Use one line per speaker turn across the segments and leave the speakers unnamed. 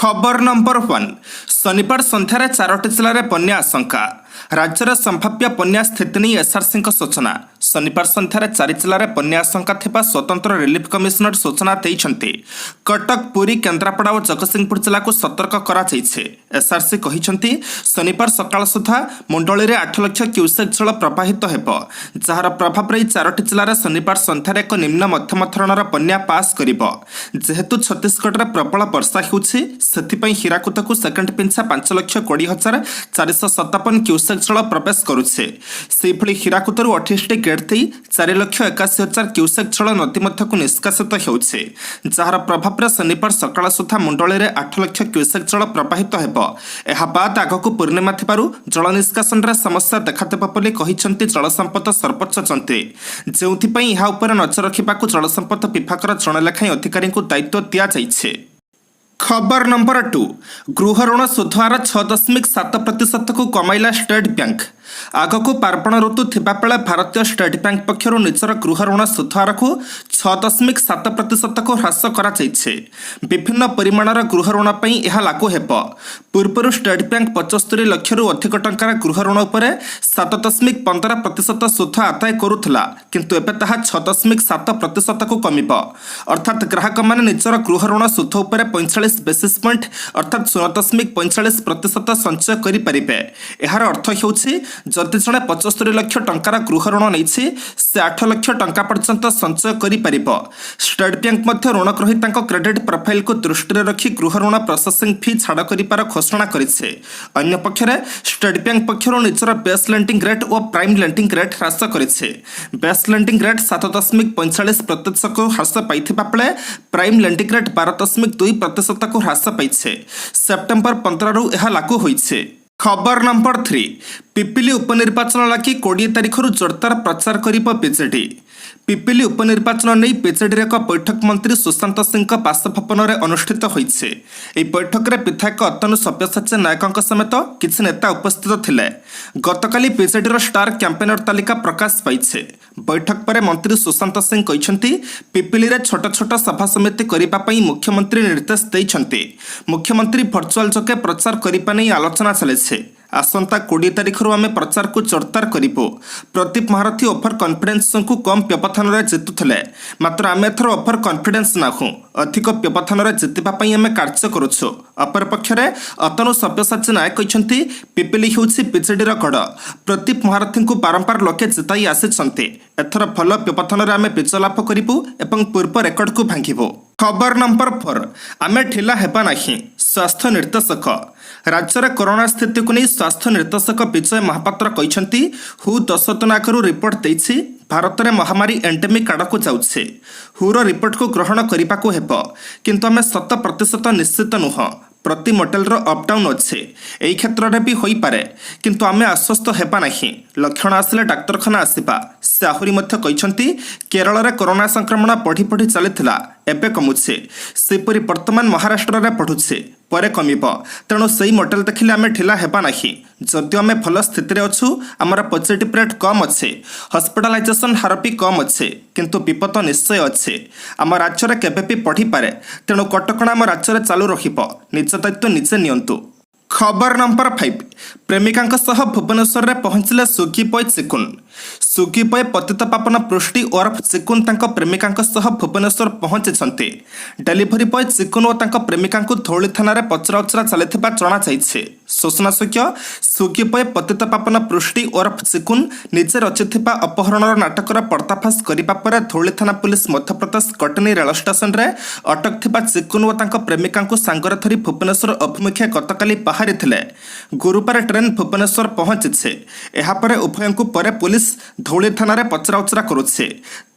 खबर नंबर 1 शनिवार सन्धार 4टी जिले में बन्या आशंका राज्यर संभाव्य बन्या स्थिति नहीं एसआरसी सूचना शनिवार सन्धार 4 जिले में बन्या आशंका थिबा स्वतंत्र रिलीफ कमिशनर सूचना देइछन्ति। कटक पुरी केन्द्रापड़ा और जगतसिंहपुर जिला को सतर्क करा जाइछे। एसआरसी कहिछन्ति शनिवार सकाळ सुधा मंडली में 8 लाख क्यूसेक जल प्रवाहित हेबो, जार प्रभाव रही 4टी जिले में शनिवार सन्धार एक निम्न मध्यम धरणर बन्या पास करिबो। जेहेतु छत्तीसगढ़ में प्रबल वर्षा होउछि सेथिपई हीराकुद को सेकेंड पिंछा 5,20,457 क्यूसेक जल प्रवेश करुछे। सेहिभଳି हीराकुदरू 28टी गेट थी 4,81,000 क्यूसेक जल नदी मध्यकू निष्कासित होउछे, जार प्रभाव में शनिवार सकाळ सुधा मंडली में 8 लाख क्यूसेक जल प्रवाहित हेबो। एहा बाद आगकू पूर्णिमा थिबारु जल निष्कासन रे समस्या देखादेबो बोली कहिसंती जल संपद सर्वोच्च तंत्री, जेउथिपई एहा उपर नजर रखिबाकू जल संपद विभागर जण लेखाई अधिकारी को दायित्व दिया जाइछे। खबर नंबर 2 गृह ऋण सुध हार 6.7% को कमाइला स्टेट बैंक। आगकू पार्वण ऋतु थिबा बेले भारतीय स्टेट बैंक पक्षर निजर गृह ऋण सुध हार को 6.7% को ह्रास करा जाइछे। विभिन्न परिमाणर गृह ऋण पई एहा लागू हेबो। पूर्वरु स्टेट बैंक 75 लाख रु अधिक टंकार गृह ऋण उपरे 7.15% सुध आदाय करुथला, किंतु एबे ताहा 6.7% को कमिबो। अर्थात ग्राहक माने निजर गृह ऋण सुध उपरे 45 बेसिस पॉइंट अर्थात 0.45% संचय करि परिबे। एहार अर्थ हेउछि जदि जणे 75 लाख टंकार गृह ऋण नैछि से 8 लाख टंका पर्यंत संचय करि परिबो। स्टेट बैंक मध्य ऋण ग्रहीतांक क्रेडिट प्रोफाइल को दृष्टि रखी गृह ऋण प्रोसेसिंग फी छाड़ करिपार घोषणा करिছে। अन्य पक्षरे स्टेट बैंक पक्षर निजर बेस लेंडिंग रेट और प्राइम लेंडिंग रेट ह्रास करिছে। बेस लेंडिंग रेट 7.45% को ह्रास पाइथिबा बेले प्राइम लेंडिंग रेट 12.2% को ह्रास पाइছে। सेप्टेम्बर 15 रु एहा लागू होइছে। खबर नंबर 3 पिपिली उपनिर्वाचन लगी 20 तारिख जोरदार प्रचार करिबो बीजेडी। पिपिली उपनिर्वाचन नहीं बीजेडी एक बैठक मंत्री सुशांत सिंह बासभवन में अनुष्ठित होइছে। एही बैठक में विधायक अतनु सब्यसाची नायकों समेत किछि नेता उपस्थित थिले। गतकाली बीजेडी स्टार कैंपेनर तालिका प्रकाश पाइছে। बैठक पर मंत्री सुशांत सिंह कहिसंती पिपिली रे छोट छोट सभा समिति करिबा पई मुख्यमंत्री निर्देश दैछंती। मुख्यमंत्री वर्चुअल जोगे प्रचार करिबा नै आलोचना चलेছে। आसंता 20 तारिख आम प्रचार को जोरदार करिबो। प्रदीप महारथी ओभर कॉन्फिडेंस को कम व्यवधान में जितुले, मात्र आम एथर ओभर कॉन्फिडेंस नाहू अधिक व्यवधान में जितवा आम कार्य करुछु। अपर पक्षरे अतनु सब्यसाची नायक कहते पिपिली होउछि बीजेडी गढ़। प्रदीप महारथी को बारंबार लोके जिताई आसिछन्ते। एथर भल व्यवधान में आम विजय लाभ करिबु एवं पूर्व रेकर्ड को भांगिबु। खबर नंबर 4 आमे ठिला हेबा नाही। स्वास्थ्य निर्देशक राज्य कोरोना स्थिति को नहीं स्वास्थ्य निर्देशक विजय महापात्र कहते हु 10 दिन आगु रिपोर्ट देछि भारत में महामारी एंडेमिक आड़क जाउछे। हुर रिपोर्ट को ग्रहण करने को हेबो, किंतु आमे 100% निश्चित नुह। प्रति मॉडल अपडाउन अच्छे यही क्षेत्र में भी हो पारे, किंतु आमे आश्वस्त हेबा नाही। लक्षण आसिले डाक्तरखाना आसिबा। से आहुरी मध्य कहते केरल में कोरोना संक्रमण बढ़ी बढ़ी चली एबे कमुचे, सेपरी वर्तमान महाराष्ट्र में बढ़ुचे परे कमिब। तेणु से मॉडल देखिले आमे ढिला हेबा नाही। जदिও आमे भल स्थिति अच्छु, आमर पॉजिटिव रेट कम अच्छे, हॉस्पिटलाइजेशन हार भी कम अच्छे, किंतु विपद निश्चय अच्छे। आम राज्य में केबे भी बढ़ी पारे, तेणु कटकणा आम राज्य में चालू रहिबो। निज दायित्व निजे नियंतु। खबर नंबर 5 प्रेमिका भुवनेश्वर में पहुंचले स्विगी बॉय चिकुन। स्विगी बॉय पतित पापन पृष्टि ओरफ चिकुन तांको प्रेमिका भुवनेश्वर पहुंची। डेलीवरी बॉय चिकुन और तांको प्रेमिका धौली थाना पचराउचरा चली जना जाइए। सूचनायोग्य स्विगी बॉय पतित पापन पृष्टि ओरफ चिकुन निजे रचिथिबा अपहरणर नाटकर पर्दाफाश करिबा परे धौली थाना police Madhya Pradesh Katni rail station रे अटक थिबा चिकुन और तांको प्रेमिका सांगरे धरी भुवनेश्वर अभिमुखे गतकाली बाहरी थिले। गुरुवार ट्रेन भुवनेश्वर पहुंची। एहापर उभय परे पुलिस धौली थाना रे पचराउचरा करुछे।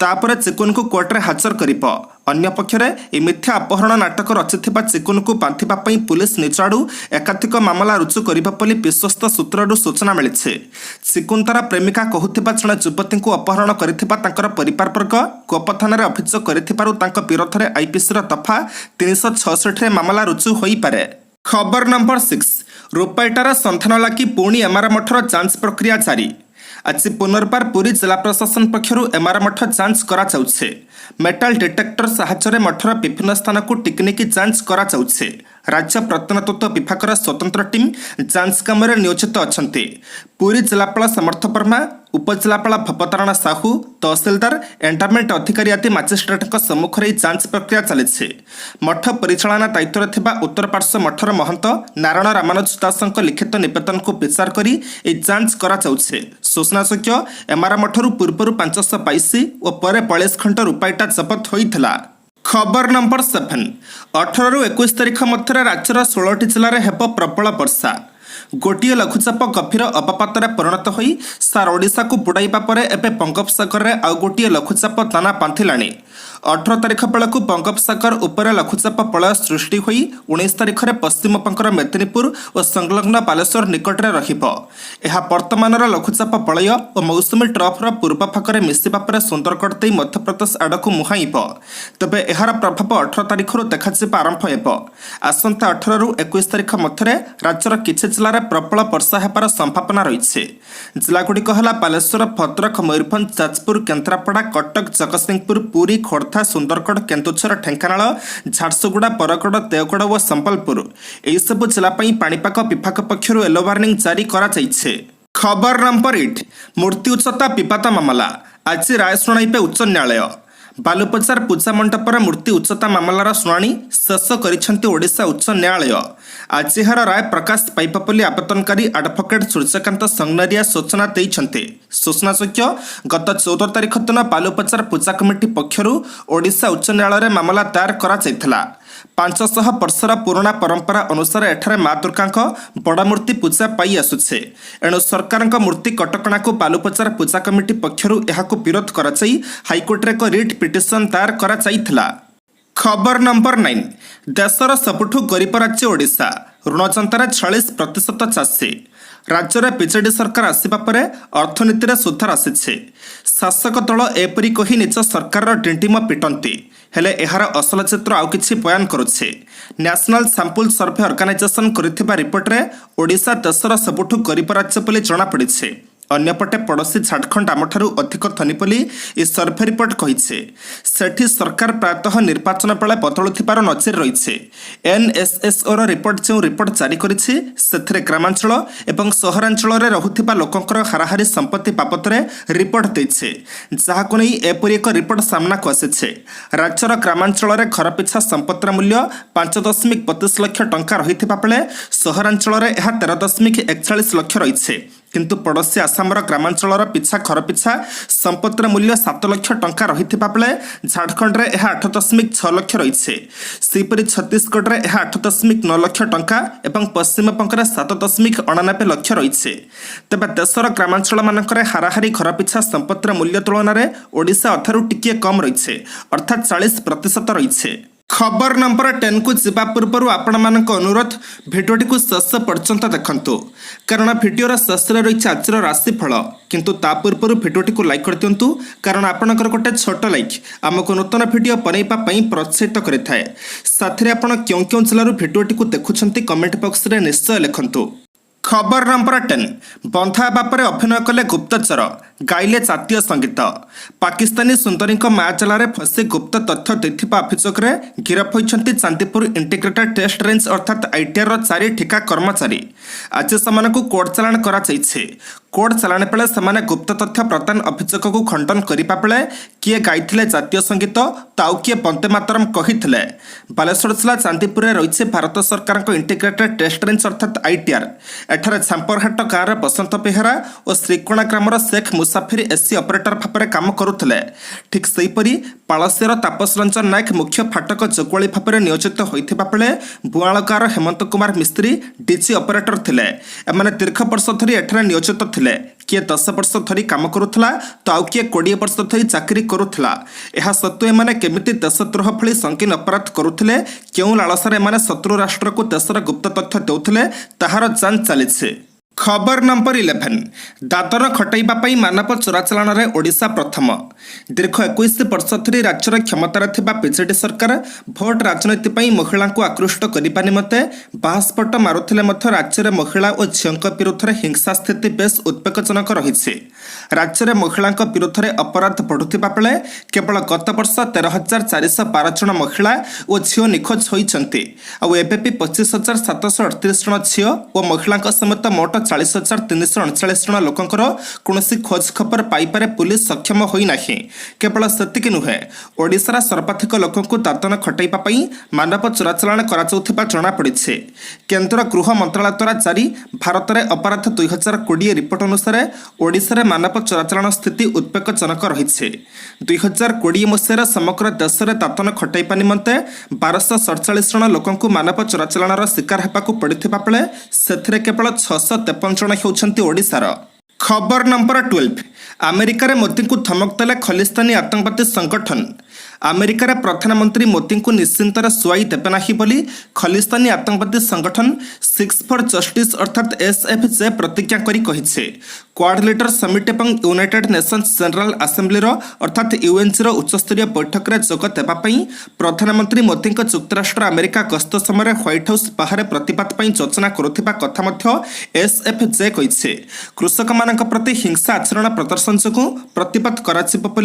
तापर चिकुन को कोर्ट रे हाजर करिबो। अन्य पक्षरे ए मिथ्या अपहरण नाटक रचिथिबा चिकुन को बांधिबा पई पुलिस निज आडू एकाधिक मामला रुजु करिबा पली विश्वस्त सूत्ररू सूचना मिलिছে। चिकुन तारा प्रेमिका कहुथिबा जणे युवती को अपहरण करिथिबा तांकर परिवार वर्ग कोप थाना रे अभियोग करिथिबारु तांक विरोध रे आईपीसी रा दफा 366 रे मामला रुजु होई पारे। खबर नंबर 6 रूपाईटार संधान लगी पुणी एमआर मठर जांच प्रक्रिया जारी। आज पुनर्बार पुरी जिला प्रशासन पक्षर एमआर मठ जांच करा जाउछे। मेटाल डिटेक्टर साहाय्य मठर विभिन्न स्थान को टिकनिकी जांच करा जाउछे। राज्य प्रत्नतत्व विभाग स्वतंत्र टीम जांच काम नियोजित अच्छा। पुरी जिलापाल समर्थ वर्मा, उपजिलापाल भवतारणा साहू, तहसिलदार, एंडोमेंट अधिकारी आदि मजिस्ट्रेट सम्मुख जांच प्रक्रिया चली। मठ परिचालना दायित्व थिबा उत्तर पार्श्व मठर महंत नारायण रामानुज दासଙ୍କ लिखित निवेदन को विचार करी जांच करा जाउछे। सूचनायोग्य एमारा मठरू पूर्व 522 और पर 42 खंड रूपाईटा जबत होइथिला। खबर नंबर 7 18 ରୁ 21 तारिख मध्य राज्यर 16टी जिले में हेब प्रबल वर्षा। गोटे लघुचाप गभीर अवपातरे परिणत हो सार ओडिशा को बुड़ाइबा परे एबे बंगोपसागर में आउ गोटे लघुचाप दाना बांधिलाणी। 18 तारिख बेलू बंगोपसागर उपर लघुचाप प्रलय सृष्टि हो 19 तारिख में पश्चिमबंगर मेदिनीपुर और संलग्न बालेश्वर निकट में रहिबो। एहा वर्तमान लघुचाप प्रलय और मौसुमी ट्रफर पूर्व भाग में मिसिबा परे सुंदरगढ़ दे मध्यप्रदेश आड़क मुहाइब। तबे एहार प्रभाव 18 तारिख देखा आरंभ हेब। आसंता 18 ରୁ 21 तारिख मध्य राज्यर किछि जिले में प्रबल वर्षा हेबार संभावना रही। जिलागुड़िक है बालेश्वर, भद्रक, मयूरभंज, जाजपुर, केन्द्रापड़ा, कटक, जगतसिंहपुर, पुरी, खोर्धा, सुंदरगढ़, केन्दुझर, ढेंकानाल, झारसुगुड़ा, बरगड़, देवगढ़ और संबलपुर यही सबु जिलापाई पाणीपाग विभाग पक्षर येलो वार्निंग जारी करा जाइछे। खबर नंबर 8 मूर्ति उच्चता विवाद मामला आज राय शुणाइबे उच्च न्यायालय। बालुपचार पूजा मंडपर मूर्ति उच्चता मामलार शुणाणी शेष करिसेंति ओडिशा उच्च न्यायालय। आज यार राय प्रकाश पाइब बोली आवेदनकारी एडवोकेट सूर्यकांत संगनारिया सूचना देइछन्ते। सूचनायोग्य गत 14 तारिख दिन बालुपचार पूजा कमिटी पक्षर ओडिशा उच्च न्यायालय मामला दायर करा जायथिला। 500 वर्षर पुराणा परंपरा अनुसार एठारे माँ दुर्गा बड़ मूर्ति पूजा पाई आसुछे। एणु सरकार मूर्ति कटकणा को बालुपचार पूजा कमिटी पक्षर यहाकु विरोध कराई हाईकोर्ट एक रिट पिटिशन दायर करा जायथिला। खबर नंबर 9 देशर सबुठु गरीब राज्य ओडिशा ऋण जंतार 46% चाषी। राज्य में बीजेडी सरकार आसवा पर अर्थनीति में सुधार आसी। शासक दल एपरी कही निज सरकार डिंडिम पिटंती हेले एहार असल चित्र आउ किछि बयान करुछे। नेशनल सैंपल सर्वे ऑर्गेनाइजेशन करिथिबा रिपोर्ट रे ओडिशा देशर सबुठु गरीब राज्य बोली जଣା पड़िछे। अन्यपटे पड़ोशी झारखंड आमठारू अधिक धनी बोली इस सर्वे रिपोर्ट कहिछे। सेठी सरकार प्रायतः निर्वाचन बेले बदलुथिबार नजर रहिछे। एनएसएसओ रिपोर्ट जो रिपोर्ट जारी करिछे सेथिरे ग्रामांचल एवं सहरांचल रे रहुथिबा लोकंकर हाराहारी संपत्ति बाबद रिपोर्ट दैछे। जाहाको नै एपरि एक रिपोर्ट सामना को आसीछे। राज्यर ग्रामांचल रे घर पिछा संपत्तिर मूल्य 5.32 लाख टंका रहिथिबा बेले सहरांचल रे एहा 13.41 लाख रहिछे। किंतु पड़ोशी आसामर ग्रामांचल पिछा घर पिछा संपत्तिर मूल्य 7 लाख टंका रहिथिबा बेले झारखंड रे एहा 8.6 लाख रहिछे। सेपरि छत्तीसगढ़ रे एहा 8.9 लाख टंका एवं पश्चिम बंग 7.89 लाख रहिछे। तेबे देशर ग्रामांचल मानकरे हाराहारी घर पिछा संपत्तिर मूल्य तुलन में ओडिशा अधारू टिके कम रहिछे अर्थात 40% रहिछे। खबर नंबर 10 को जीवा पूर्व आपण मानक अनुरोध भिडियोटी को शेष पर्यंत देखंतु कारण भिडियोर शेष रही आज राशिफल किंतु ता पूर्व भिडियोटी को लाइक कर दिंतु कारण आपणकर गोटे छोट लाइक आमको नूतन भिडियो बनैबा पई प्रोत्साहित करिथाए। साथरे आपण क्यों क्यों जिल्लारू भिडियोटी को देखुछंती कमेंट बॉक्स रे निश्चय लिखंतु। खबर नंबर 10 बंधा बापर अभिनय कले गुप्तचर गाइले जातीय संगीत। पाकिस्तानी सुंदरी मायाजाल फसी गुप्त तथ्य देथिबा अभियोग में गिरफ होइछंती चांदीपुर इंटीग्रेटेड टेस्ट रेंज अर्थात आईटीआर 4 ठिका कर्मचारी। आज सेमानकु कोर्ट चालाण करा जाइछे। कोर्ट चालाण बेले सेमाने गुप्त तथ्य प्रदान अभियोग को खंडन करिबा बेले किए गाइथिले जातीय संगीत ताउ किए वंदे मातरम कहिथिले। बालेश्वर जिला चांदीपुर रही भारत सरकार इंटीग्रेटेड टेस्ट रेंज अर्थात आईटीआर। एठारे छांपरहाट गाँव बसंत बेहेरा और श्रीकोणा ग्रामर शेख मुसाफिर एसी ऑपरेटर भाव में काम करुले। ठीक सेहीपरि पालसियर तापस रंजन नायक मुख्य फाटक जोगुआली भाव में नियोजित होता बेले बुआल गाँव हेमंत कुमार मिस्त्री डीजी ऑपरेटर थिले। एमाने दीर्घ वर्ष धरी एठारे नियोजित थिले। किए 10 वर्ष धरी काम करुला तो आउ किए 20 वर्ष धरी चाकरी करुला। यह सत्वे एमाने केमिति देशद्रोह भली संगीन अपराध करुले क्यों लालसार एमाने शत्रु राष्ट्र को देशर गुप्त तथ्य देउथिले ताहार जांच चलीছে। खबर नंबर 11 दादन खटाइबा पाई मानव चोराचालाण रे ओडिशा प्रथम दीर्घ 21 वर्ष धरी राज्यर क्षमतार थिबा बीजेडी सरकार भोट राजनीति पाई महिला को आकृष्ट करने निमते बाहस्फोट मारुथिले मध्य राज्य में महिला और झील विरुद्ध में हिंसा स्थिति बेस उद्वेगजनक रही। राज्य में महिला विरुद्ध में अपराध बढ़ुवा बेले केवल गत वर्ष 13,412 जन महिला और झील निखोज होती आबे भी 25,738 जन झील और महिला समेत मोट 40,339 जन लोकंकर कौनसी खोज खबर पाइपारे पुलिस सक्षम होना। केवल सेतिक नुहे ओडिशार सर्वाधिक लोकंकु दादन खटाइबा पाई मानव चोराचालाण कराଯାଉଥିବା जଣାपड़ी। केंद्र गृह मंत्रालय द्वारा जारी भारत में अपराध 2020 रिपोर्ट अनुसार ओडिशा रे मानव चोराचालाण स्थिति उद्वेगजनक रही। 2020 मसीहार समग्र देश में दादन खटाइबा निमंते 1247 जन लोकंकु मानव चोराचालाणर शिकार हेबाकु पड़िथिबा बेले सेथिरे केवल 653 जन हेउछन्ति ओडिशार। खबर नंबर 12 अमेरिका मोदी को धमक देले खलिस्तानी आतंकवादी संगठन। अमेरिकार प्रधानमंत्री मोदी को निश्चिंतर सुई देवे ना बोली खलिस्तानी आतंकवादी संगठन सिक्स फॉर जस्टिस अर्थात एसएफजे प्रतिज्ञा करी कहिছে। क्वाड लीडर समिट एवं यूनाइटेड नेशंस जनरल आसेम्बली अर्थात यूएनसी उच्चस्तरीय बैठक में जोग देवाई प्रधानमंत्री मोदी जुक्तराष्ट्र अमेरिका गस्त समय ह्वाइट हाउस बाहर प्रतिवाद योजना करुवा कथा एसएफजे कहिছে। कृषक मान प्रति हिंसा आचरण प्रदर्शन जो प्रतिवाद कर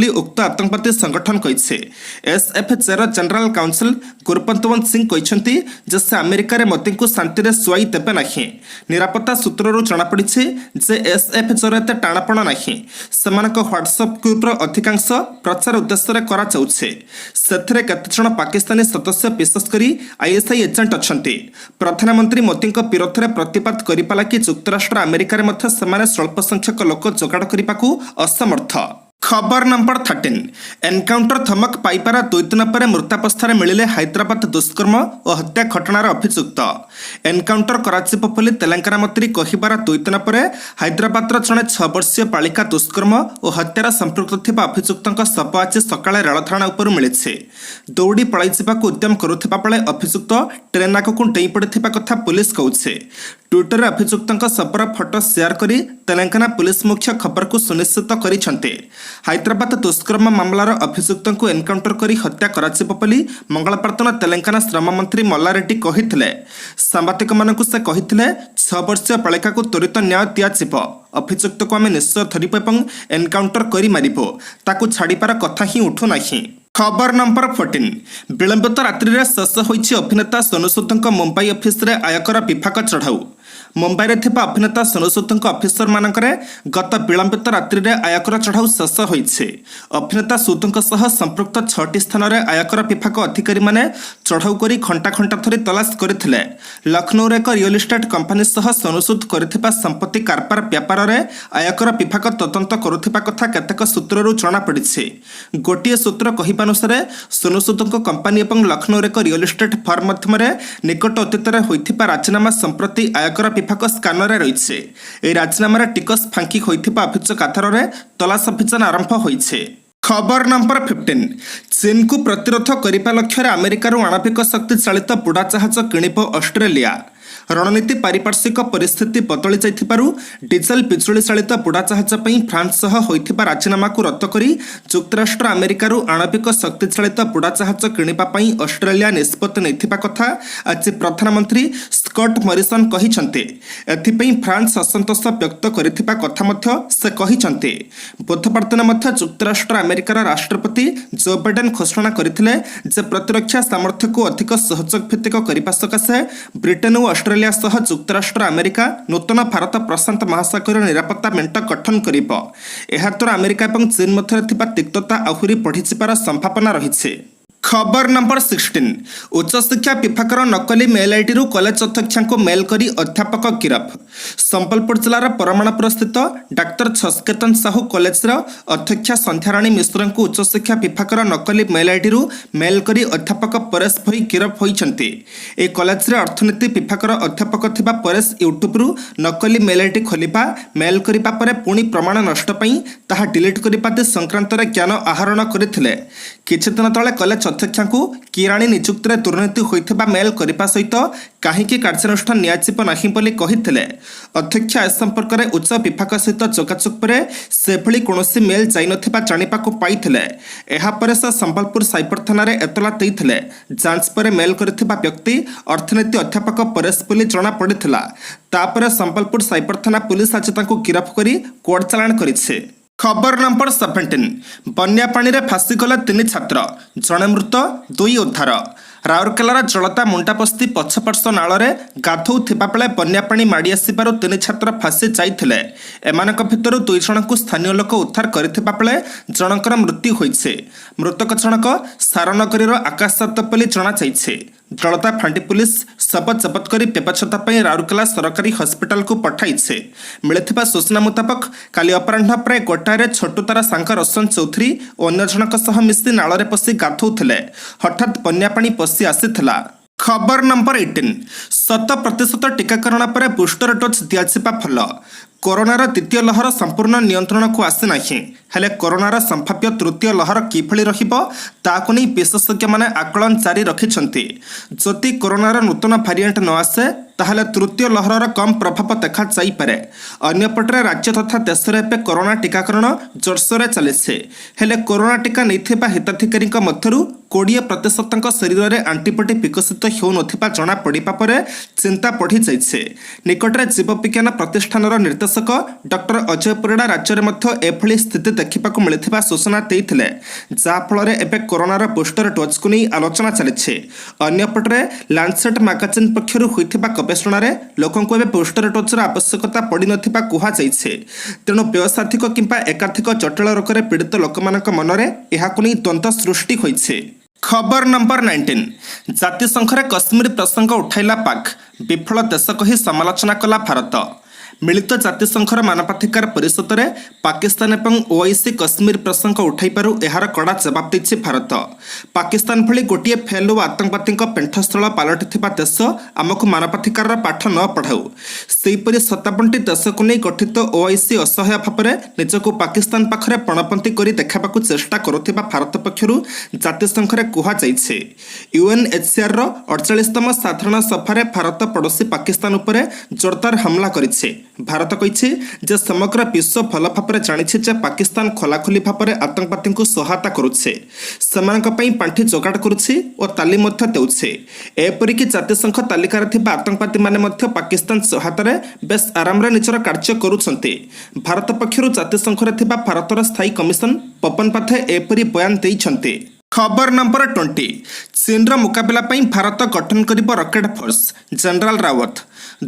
उक्त आतंकवादी संगठन कहिছে। एसएफजेर जनरल काउंसिल गुरपन्तवंत सिंह कहते जे से अमेरिका मोदी को शांति में सुई देवे ना। निरापत्ता सूत्रु जमापड़ी जे एसएफजेर एत टाणपण ना से ह्वाट्सअप ग्रुप्र अधिकांश प्रचार उद्देश्य कर केतजन पाकिस्तानी सदस्य विशेषकर आईएसआई एजेंट अच्छा। प्रधानमंत्री मोदी विरोध में प्रतिवाद करने लगी जुक्तराष्ट्र अमेरिका स्वल्प संख्यक लोक जोगाड़ करने को असमर्थ। खबर नंबर 13 एनकाउंटर धमक पाइपार 2 दिन पर मृतावस्था मिले हैदराबाद दुष्कर्म और हत्या घटनार अभियुक्त। एनकाउंटर कराजिब बोली तेलंगाना मंत्री कहिबार 2 दिन पर हैदराबाद जड़े 6 वर्षीय बालिका दुष्कर्म और हत्यार संपृक्त थिबा अभियुक्तक शव आज सकाळे रेलधारणा उपर मिले। दौड़ी पलाई जावाक उद्यम करुथिबा बेले अभियुक्त ट्रेन आगकु डेई पड़िथिबा कथा पुलिस कहूছে। ट्विटर अभियुक्तक शवर फोटो शेयर करी तेलंगाना पुलिस मुख्य खबर को सुनिश्चित करिसेंते। हैदराबाद दुष्कर्म मामलार अभियुक्त को एनकाउंटर करी हत्या कराजिब बोली मंगलवार दिन तेलंगाना श्रम मंत्री मल्लारेड्डी कहिथिले। सांबादिक मानकु से कहिथिले 6 वर्षीय बालिका को त्वरित न्याय दियाजिब। अभियुक्त को आमे निश्चय धरिबो एवं एनकाउंटर करी मारिबो ताकु छाड़ीपार कथा ही उठु नाही। खबर नंबर 14 विलंबित रात्रि में शेष होइछि अभिनेता सोनू सूदଙ୍କ मुंबई ऑफिस रे आयकर विभाग चढ़ाऊ। मुंबई रे थिबा अभिनेता सोनू सूदଙ୍କ ऑफिसर मानकरे गत विलंबित रात्रि में आयकर चढ़ाऊ शेष होइछि। अभिनेता सूदଙ୍କ सह संपृक्त 6टी स्थान रे आयकर विभाग अधिकारी माने चढ़ाऊ करी घंटा घंटा धरी तलाश करथिले। लखनऊ रे एक रियल एस्टेट कंपनी सह सोनू सूद करथिबा संपत्ति कारबार व्यापार रे आयकर विभाग तदंत करुथिबा कथा केतेक सूत्ररु जणा पड़िछि। गोटिए सूत्र कहि अनुसार सोनू सूदଙ୍କ कंपनी और लखनऊ एक रियल एस्टेट फर्म मध्यम निकट अतीत होइथिबा राजीनामा संप्रति आयकर विभाग स्कानर रही। यह राजीनामार टिकस फांकी होइथिबा अभियोग आधार में तलाश अभियान आरंभ होइछे। खबर नंबर 15 चीन को प्रतिरोध करने लक्ष्य अमेरिकार आणविक शक्ति चालित बुड़ा जहाज किणिब ऑस्ट्रेलिया। रणनीति पारिपार्श्विक परिस्थिति बदली जाइथिबारु डीजेल बिजुली चालित बुड़ा जहाज फ्रांस सह होइथिबा राजीनामा को रद्द करी जुक्तराष्ट्र अमेरिकार आणविक शक्ति चालित बुड़ा जहाज किणिबा पई ऑस्ट्रेलिया निष्पत्ति नैथिबा कथा आज प्रधानमंत्री स्कॉट मॉरिसन कहिसंते। एथिपई फ्रांस असंतोष व्यक्त करिथिबा कथा मध्य से कहिसंते। बुधवार दिन मध्य जुक्तराष्ट्र अमेरिकार राष्ट्रपति जो बाइडेन घोषणा करथिले जे प्रतिरक्षा सामर्थ्य को अधिक सहयोग भित्तिक करबा सकाशे ब्रिटेन और ऑस्ट्रेलिया सह जुक्तराष्ट्र अमेरिका नूतन भारत प्रशांत महासागर निरापत्ता मेंट गठन करिब। एहा द्वारा अमेरिका और चीन मध्य थिबा तिक्तता आहुरी बढ़ी जिबार संभावना रही। खबर नंबर 16 उच्च शिक्षा विभाग नकली मेल आईडी रु कॉलेज अध्यक्षा को मेल करी अध्यापक गिरफ। संबलपुर जिलार परमाणुपुर स्थित डाक्तर छसकेतन साहू कॉलेज अध्यक्षा संध्याराणी मिश्र को उच्च शिक्षा विभाग नकली मेल आईडी रु मेल करी अध्यापक परेश भई गिरफ होइछन्ति। ए कॉलेज रे अर्थनीति विभाग अध्यापक थिबा परेश यूट्यूब रु नकली मेल आईडी खोलिबा मेल करिबा परे पुणी प्रमाण नष्ट पई ताहा डिलीट करिबा संक्रांत रे ज्ञान आहरण करथिले। କିଛି ଦିନ ତଳେ କଲେଜ ଅଧ୍ୟକ୍ଷଙ୍କୁ କିରାଣୀ ନିଯୁକ୍ତିରେ ଦୁର୍ନୀତି ହୋଇଥିବା ମେଲ୍ କରିବା ସହିତ କାହିଁକି କାର୍ଯ୍ୟାନୁଷ୍ଠାନ ନିଆଯିବ ନାହିଁ ବୋଲି କହିଥିଲେ। ଅଧ୍ୟକ୍ଷ ଏ ସମ୍ପର୍କରେ ଉଚ୍ଚ ବିଭାଗ ସହିତ ଯୋଗାଯୋଗ ପରେ ସେଭଳି କୌଣସି ମେଲ୍ ଯାଇନଥିବା ଜାଣିବାକୁ ପାଇଥିଲେ। ଏହାପରେ ସେ ସମ୍ବଲପୁର ସାଇବର ଥାନାରେ ଏତଲା ଦେଇଥିଲେ। ଯାଞ୍ଚ ପରେ ମେଲ୍ କରିଥିବା ବ୍ୟକ୍ତି ଅର୍ଥନୀତି ଅଧ୍ୟାପକ ପରେଶ ବୋଲି ଜଣାପଡ଼ିଥିଲା। ତାପରେ ସମ୍ବଲପୁର ସାଇବର ଥାନା ପୁଲିସ ଆଜି ତାଙ୍କୁ ଗିରଫ କରି କୋର୍ଟ ଚାଲାଣ କରିଛି। ଖବର ନମ୍ବର 17 ବନ୍ୟା ପାଣିରେ ଭାସିଗଲେ 3 ଛାତ୍ର, ଜଣେ ମୃତ 2 ଉଦ୍ଧାର। ରାଉରକେଲାର ଜଳତା ମୁଣ୍ଡାବସ୍ତି ପଛପାର୍ଶ୍ୱ ନାଳରେ ଗାଧୋଉଥିବା ବେଳେ ବନ୍ୟା ପାଣି ମାଡ଼ି ଆସିବାରୁ 3 ଛାତ୍ର ଭାସି ଯାଇଥିଲେ। ଏମାନଙ୍କ ଭିତରୁ 2 ଜଣଙ୍କୁ ସ୍ଥାନୀୟ ଲୋକ ଉଦ୍ଧାର କରିଥିବା ବେଳେ ଜଣଙ୍କର ମୃତ୍ୟୁ ହୋଇଛି। ମୃତକ ଜଣକ ସାରନଗରୀର ଆକାଶ ଦତ୍ତ ବୋଲି ଜଣାଯାଇଛି। ଜଳତା ଫାଣ୍ଡି ପୁଲିସ ଶବ ଜବତ କରି ବ୍ୟବଚ୍ଛେଦ ପାଇଁ ରାଉରକେଲା ସରକାରୀ ହସ୍ପିଟାଲକୁ ପଠାଇছে। ମିଳିଥିବା ସୂଚନା ମୁତାବକ କାଲି ଅପରାହ୍ନ ପ୍ରାୟ 1ଟାରେ ଛୋଟୁ ତାର ସାଙ୍ଗ ରୋଶନ ଚୌଧୁରୀ ଓ ଅନ୍ୟ ଜଣଙ୍କ ସହ ମିଶି ନାଳରେ ପଶି ଗାଧୋଉଥିଲେ। ହଠାତ୍ ବନ୍ୟା ପାଣି ପଶି ଆସିଥିଲା। ଖବର ନମ୍ବର 18 100% ଟିକାକରଣ ପରେ ବୁଷ୍ଟର ଡୋଜ୍ ଦିଆଯିବା ଭଲ। କରୋନାର ଦ୍ୱିତୀୟ ଲହର ସମ୍ପୂର୍ଣ୍ଣ ନିୟନ୍ତ୍ରଣକୁ ଆସିନାହିଁ, ହେଲେ କରୋନାର ସମ୍ଭାବ୍ୟ ତୃତୀୟ ଲହର କିଭଳି ରହିବ ତାହାକୁ ନେଇ ବିଶେଷଜ୍ଞମାନେ ଆକଳନ ଜାରି ରଖିଛନ୍ତି। ଯଦି କରୋନାର ନୂତନ ଭାରିଏଣ୍ଟ ନ ଆସେ ତାହେଲେ ତୃତୀୟ ଲହରର କମ୍ ପ୍ରଭାବ ଦେଖାଯାଇପାରେ। ଅନ୍ୟପଟରେ ରାଜ୍ୟ ତଥା ଦେଶରେ ଏବେ କରୋନା ଟିକାକରଣ ଜୋରସୋରରେ ଚାଲିଛି। ହେଲେ କରୋନା ଟିକା ନେଇଥିବା ହିତାଧିକାରୀଙ୍କ ମଧ୍ୟରୁ 20% ଶରୀରରେ ଆଣ୍ଟିବଡି ବିକଶିତ ହେଉନଥିବା ଜଣାପଡ଼ିବା ପରେ ଚିନ୍ତା ବଢ଼ିଯାଇଛି। ନିକଟରେ ଜୀବବିଜ୍ଞାନ ପ୍ରତିଷ୍ଠାନର ନିର୍ଦ୍ଦେଶକ ଡକ୍ଟର ଅଜୟ ପରିଡ଼ା ରାଜ୍ୟରେ ମଧ୍ୟ ଏଭଳି ସ୍ଥିତି ଦେଖିବାକୁ ମିଳିଥିବା ସୂଚନା ଦେଇଥିଲେ, ଯାହାଫଳରେ ଏବେ କରୋନାର ବୁଷ୍ଟର ଡୋଜ୍କୁ ନେଇ ଆଲୋଚନା ଚାଲିଛି। ଅନ୍ୟପଟରେ ଲାନ୍ସେଟ୍ ମାଗାଜିନ୍ ପକ୍ଷରୁ ହୋଇଥିବା ଗବେଷଣାରେ ଲୋକଙ୍କୁ ଏବେ ବୁଷ୍ଟର ଡୋଜ୍ର ଆବଶ୍ୟକତା ପଡ଼ିନଥିବା କୁହାଯାଇଛି। ତେଣୁ ବ୍ୟୟସାଧିକ କିମ୍ବା ଏକାଧିକ ଜଟିଳ ରୋଗରେ ପୀଡ଼ିତ ଲୋକମାନଙ୍କ ମନରେ ଏହାକୁ ନେଇ ଦ୍ୱନ୍ଦ୍ୱ ସୃଷ୍ଟି ହୋଇଛି। ଖବର ନମ୍ବର 19 ଜାତିସଂଘରେ କଶ୍ମୀର ପ୍ରସଙ୍ଗ ଉଠାଇଲା ପାକ୍, ବିଫଳ ଦେଶ କହି ସମାଲୋଚନା କଲା ଭାରତ। ମିଳିତ ଜାତିସଂଘର ମାନବାଧିକାର ପରିଷଦରେ ପାକିସ୍ତାନ ଏବଂ ଓଆଇସି କଶ୍ମୀର ପ୍ରସଙ୍ଗ ଉଠାଇବାରୁ ଏହାର କଡ଼ା ଜବାବ ଦେଇଛି ଭାରତ। ପାକିସ୍ତାନ ଭଳି ଗୋଟିଏ ଫେଲ୍ ଓ ଆତଙ୍କବାଦୀଙ୍କ ପେଣ୍ଠସ୍ଥଳ ପାଲଟିଥିବା ଦେଶ ଆମକୁ ମାନବାଧିକାରର ପାଠ ନ ପଢ଼ାଉ। ସେହିପରି 57ଟି ଦେଶକୁ ନେଇ ଗଠିତ ଓଆଇସି ଅସହାୟ ଭାବରେ ନିଜକୁ ପାକିସ୍ତାନ ପାଖରେ ପଣପନ୍ତି କରି ଦେଖାଇବାକୁ ଚେଷ୍ଟା କରୁଥିବା ଭାରତ ପକ୍ଷରୁ ଜାତିସଂଘରେ କୁହାଯାଇଛି। ୟୁଏନ୍ଏଚ୍ସିଆରର 48ତମ ସାଧାରଣ ସଭାରେ ଭାରତ ପଡ଼ୋଶୀ ପାକିସ୍ତାନ ଉପରେ ଜୋରଦାର ହମଲା କରିଛି। ଭାରତ କହିଛି ଯେ ସମଗ୍ର ବିଶ୍ୱ ଭଲ ଭାବରେ ଜାଣିଛି ଯେ ପାକିସ୍ତାନ ଖୋଲାଖୋଲି ଭାବରେ ଆତଙ୍କବାଦୀଙ୍କୁ ସହାୟତା କରୁଛି, ସେମାନଙ୍କ ପାଇଁ ପାଣ୍ଠି ଯୋଗାଡ଼ କରୁଛି ଓ ତାଲିମ ମଧ୍ୟ ଦେଉଛି। ଏପରିକି ଜାତିସଂଘ ତାଲିକାରେ ଥିବା ଆତଙ୍କବାଦୀମାନେ ମଧ୍ୟ ପାକିସ୍ତାନ ସହାୟତାରେ ବେଶ୍ ଆରାମରେ ନିଜର କାର୍ଯ୍ୟ କରୁଛନ୍ତି। ଭାରତ ପକ୍ଷରୁ ଜାତିସଂଘରେ ଥିବା ଭାରତର ସ୍ଥାୟୀ କମିଶନ ପପନ ପାଧେ ଏପରି ବୟାନ ଦେଇଛନ୍ତି। ଖବର ନମ୍ବର 20 ଚୀନର ମୁକାବିଲା ପାଇଁ ଭାରତ ଗଠନ କରିବ ରକେଟ୍ ଫୋର୍ସ, ଜେନେରାଲ ରାୱତ।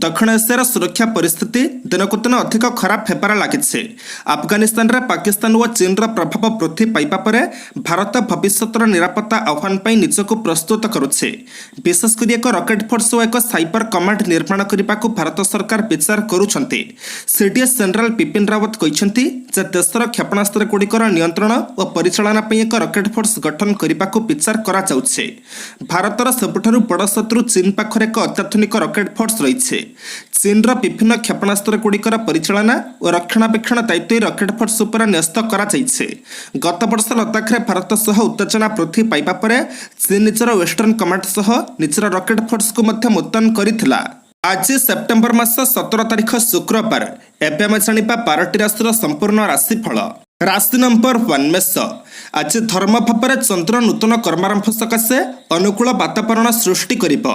ଦକ୍ଷିଣ ଏସିଆର ସୁରକ୍ଷା ପରିସ୍ଥିତି ଦିନକୁ ଦିନ ଅଧିକ ଖରାପ ହେବାରେ ଲାଗିଛି। ଆଫଗାନିସ୍ତାନରେ ପାକିସ୍ତାନ ଓ ଚୀନର ପ୍ରଭାବ ବୃଦ୍ଧି ପାଇବା ପରେ ଭାରତ ଭବିଷ୍ୟତର ନିରାପତ୍ତା ଆହ୍ୱାନ ପାଇଁ ନିଜକୁ ପ୍ରସ୍ତୁତ କରୁଛି। ବିଶେଷ କରି ଏକ ରକେଟ୍ ଫୋର୍ସ ଓ ଏକ ସାଇବର କମାଣ୍ଡ ନିର୍ମାଣ କରିବାକୁ ଭାରତ ସରକାର ବିଚାର କରୁଛନ୍ତି। ସିଡିଏସ୍ ଜେନେରାଲ ବିପିନ ରାୱତ କହିଛନ୍ତି ଯେ ଦେଶର କ୍ଷେପଣାସ୍ତ୍ରଗୁଡ଼ିକର ନିୟନ୍ତ୍ରଣ ଓ ପରିଚାଳନା ପାଇଁ ଏକ ରକେଟ୍ ଫୋର୍ସ ଗଠନ କରିବାକୁ ବିଚାର କରାଯାଉଛି। ଭାରତର ସବୁଠାରୁ ବଡ଼ ଶତ୍ରୁ ଚୀନ ପାଖରେ ଏକ ଅତ୍ୟାଧୁନିକ ରକେଟ୍ ଫୋର୍ସ ରହିଛି। ଚୀନର ବିଭିନ୍ନ କ୍ଷେପଣାସ୍ତ୍ରଗୁଡ଼ିକର ପରିଚାଳନା ଓ ରକ୍ଷଣାବେକ୍ଷଣ ଦାୟିତ୍ୱ ରକେଟ୍ ଫୋର୍ସ ଉପରେ ନ୍ୟସ୍ତ କରାଯାଇଛି। ଗତ ବର୍ଷ ଲଦାଖରେ ଭାରତ ସହ ଉତ୍ତେଜନା ବୃଦ୍ଧି ପାଇବା ପରେ ଚୀନ ନିଜର ୱେଷ୍ଟର୍ଣ୍ଣ କମାଣ୍ଡ ସହ ନିଜର ରକେଟ୍ ଫୋର୍ସକୁ ମଧ୍ୟ ମୁତୟନ କରିଥିଲା। ଆଜି ସେପ୍ଟେମ୍ବର ମାସ 17 ତାରିଖ ଶୁକ୍ରବାର। ଏବେ ଆମେ ଜାଣିବା 12ଟି ରାଶିର ସମ୍ପୂର୍ଣ୍ଣ ରାଶିଫଳ। ରାଶି ନମ୍ବର 1 ମେଷ। ଆଜି ଧର୍ମ ଭାବରେ ଚନ୍ଦ୍ର ନୂତନ କର୍ମାରମ୍ଭ ସକାଶେ ଅନୁକୂଳ ବାତାବରଣ ସୃଷ୍ଟି କରିବ।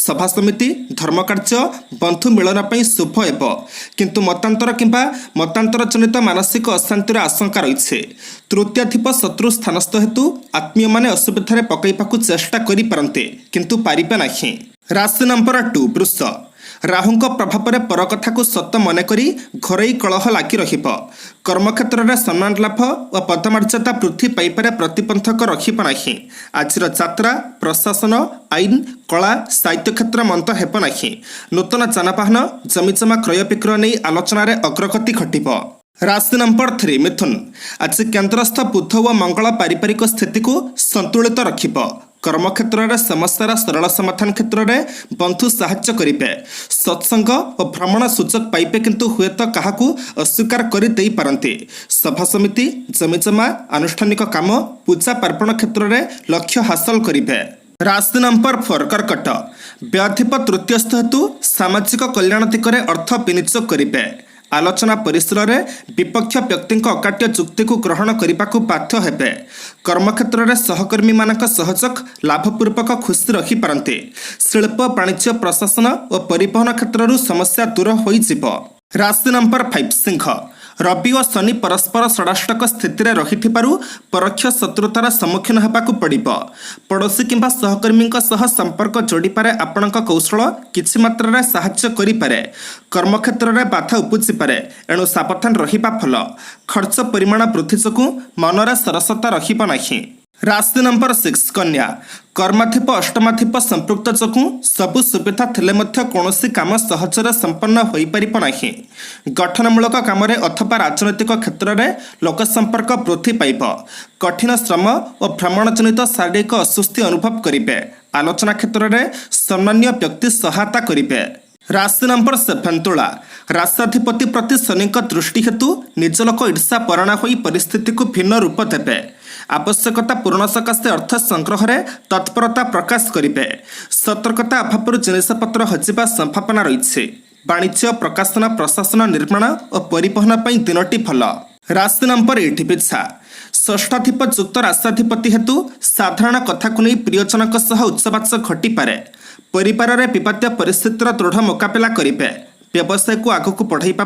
ସଭା ସମିତି, ଧର୍ମକାର୍ଯ୍ୟ, ବନ୍ଧୁ ମିଳନ ପାଇଁ ଶୁଭ ହେବ, କିନ୍ତୁ ମତାନ୍ତର କିମ୍ବା ମତାନ୍ତର ଜନିତ ମାନସିକ ଅଶାନ୍ତିର ଆଶଙ୍କା ରହିଛି। ତୃତୀୟାଧିପ ଶତ୍ରୁ ସ୍ଥାନସ୍ଥ ହେତୁ ଆତ୍ମୀୟମାନେ ଅସୁବିଧାରେ ପକାଇବାକୁ ଚେଷ୍ଟା କରିପାରନ୍ତି, କିନ୍ତୁ ପାରିବେ ନାହିଁ। ରାଶି ନମ୍ବର 2 ବୃଷ। ରାହୁଙ୍କ ପ୍ରଭାବରେ ପର କଥାକୁ ସତ ମନେକରି ଘରୋଇ କଳହ ଲାଗି ରହିବ। କର୍ମକ୍ଷେତ୍ରରେ ସମ୍ମାନ ଲାଭ ଓ ପଦମର୍ଯ୍ୟାଦା ବୃଦ୍ଧି ପାଇବାରେ ପ୍ରତିବନ୍ଧକ ରଖିବ ନାହିଁ। ଆଜିର ଯାତ୍ରା, ପ୍ରଶାସନ, ଆଇନ, କଳା, ସାହିତ୍ୟ କ୍ଷେତ୍ର ମନ୍ଦ ହେବ ନାହିଁ। ନୂତନ ଯାନବାହନ, ଜମିଜମା କ୍ରୟ ବିକ୍ରୟ ନେଇ ଆଲୋଚନାରେ ଅଗ୍ରଗତି ଘଟିବ। राशि नंबर 3 मिथुन। आज केन्द्रस्थ बुध व मंगल पारिवारिक स्थिति को संतुलित रखिब। कर्मक्षेत्र में समस्यार सरल समाधान क्षेत्र में बंधु साहाय्य करेंगे। सत्संग और भ्रमण सूचक पाइबे किंतु हुए तो क्या अस्वीकार कर दे पारती। सभा समिति जमीजमा आनुष्ठानिक काम पूजा पार्वण क्षेत्र में लक्ष्य हासिल करेंगे। राशि नंबर 4 कर्कट। व्याधिप तृतीयस्थ हेतु सामाजिक कल्याण दिगरे अर्थ विनियोग करेंगे। आलोचना परिसर में विपक्ष व्यक्ति अकाट्य चुक्ति को ग्रहण करने को बाध्य हेबे। कर्मक्षेत्र में सहकर्मी मानक सहयोग लाभपूर्वक खुशी रखिपारती। शिल्प वाणिज्य प्रशासन और परिवहन क्षेत्र समस्या दूर हो। राशि नंबर 5 सिंह। रवि और शनि परस्पर षडाष्टक स्थिति में रही परोक्ष शत्रुतार सम्मुखीन होगाक पड़िब। पड़ोशी किंबा सहकर्मी संपर्क जोड़ी पारे आपण कौशल किछि मात्रा साहाय्य करिपारे। कर्मक्षेत्र में बाधा उपजी पारे एणु सावधान रहिबा भल। खर्च परिमाण वृद्धि जोगु मनरे सरसता रहिब नाही। राशि नंबर 6 कन्या। कर्माधिप अष्टमाधिप संपृक्त जोगु सबु सुविधा थिले मध्य कौनसी काम सहजरे संपन्न होई परिब नाही। गठनमूलक काम अथवा राजनैतिक क्षेत्र में लोक संपर्क वृद्धि पाइब। कठिन श्रम और भ्रमण जनित शारीरिक अस्वस्थि अनुभव करेंगे। आलोचना क्षेत्र में सम्मान्य व्यक्ति सहायता करेंगे। राशि नंबर 7 तुला। राष्ट्राधिपति प्रति शनि दृष्टि हेतु निज लोक ईर्षा पराणा होई परिस्थिति को भिन्न रूप देवे। आवश्यकता पूर्ण सकाशे अर्थ संग्रह में तत्परता प्रकाश करेंगे। सतर्कता अभाव जिनपतर हजिबा संभावना रही। वाणिज्य प्रकाशन प्रशासन निर्माण और परिवहन पर दिनटी भल। राशि नंबर 8 बिछा। षष्ठाधिप युक्त राष्ट्राधिपति हेतु साधारण कथा को नहीं प्रियजनक उच्चवाच घटीपे। परिवार में विवाद परिस्थितिर दृढ़ मुकाबला करेंगे। व्यवसाय को आगक बढ़ाइबा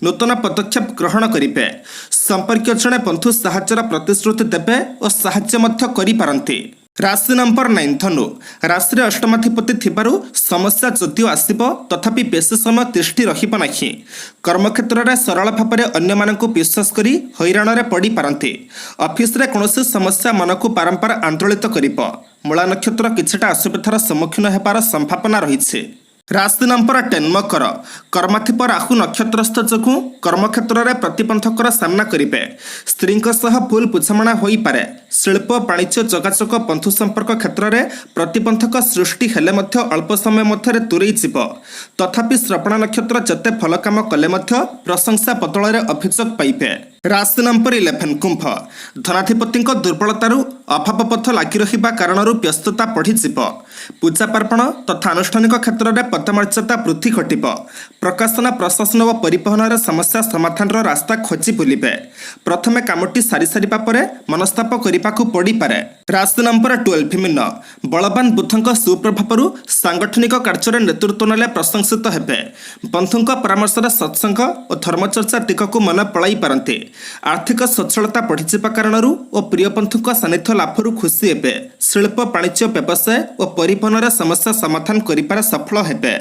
नूतन पदक्षेप ग्रहण करेंगे। संपर्क जड़े बंधु साहाय्यर प्रतिश्रुति देवे और साहाय्य मध्य करिपारंती। राशि नंबर 9 धनु। राशि अष्टमाधिपति थिबारु समस्या जदिव आसिब तथापि बेसी समय तिष्ठि रहिब नाही। कर्मक्षेत्र में सरल भाव में अन्य मानक विश्वास करी हैरान रे पड़ी पारंती। ऑफिस रे कौनसी समस्या मन को बारंबार आंदोलित करिब। मूला नक्षत्र किछटा असुविधार सम्मुखीन हेबार संभावना रही। राशि नंबर 10 मकर। कर्माधिप राहु नक्षत्रस्थ जोगु कर्मक्षेत्र में प्रतिबंधकर सामना करेंगे। स्त्री भूल बुझामणा हो पारे। शिल्प वाणिज्य जोगाजोग बंधु संपर्क क्षेत्र में प्रतिबंधक सृष्टि हेले मध्य अल्प समय मध्य दूरे जीव। तथापि श्रवण नक्षत्र जते भल काम कले मध्य प्रशंसा बदल में अभियोग पाइबे। राशि नंबर 11 कुंभ। धनाधिपति दुर्बलतारू अभावपथ लगी रहिबा कारणरू व्यस्तता बढ़ीजीव। पूजा पार्वण तथा आनुष्ठानिक क्षेत्र में पदमर्यादा वृद्धि घटिब। प्रकाशन प्रशासन और परिवहन समस्या समाधान रास्ता खोजी बुलिबे। प्रथमे कामटी सारी सारिबा परे मनस्ताप करिबाकू पड़ी पारे। राशि नंबर 12 मीन। बलवान बुधक सुप्रभावरू सांगठनिक कार्य नेतृत्व नेले प्रशंसित हेबे। बंधुक परामर्श सत्संग और धर्मचर्चा दिगक मन पलाई पारंती। आर्थिक सचलता बढ़ीजा कारणरू और प्रिय बंधुक सानिध्य लाभरू खुशी हेबे। शिल्प वाणिज्य व्यवसाय और परिवहन समस्या समाधान करिपारे सफल हेबे।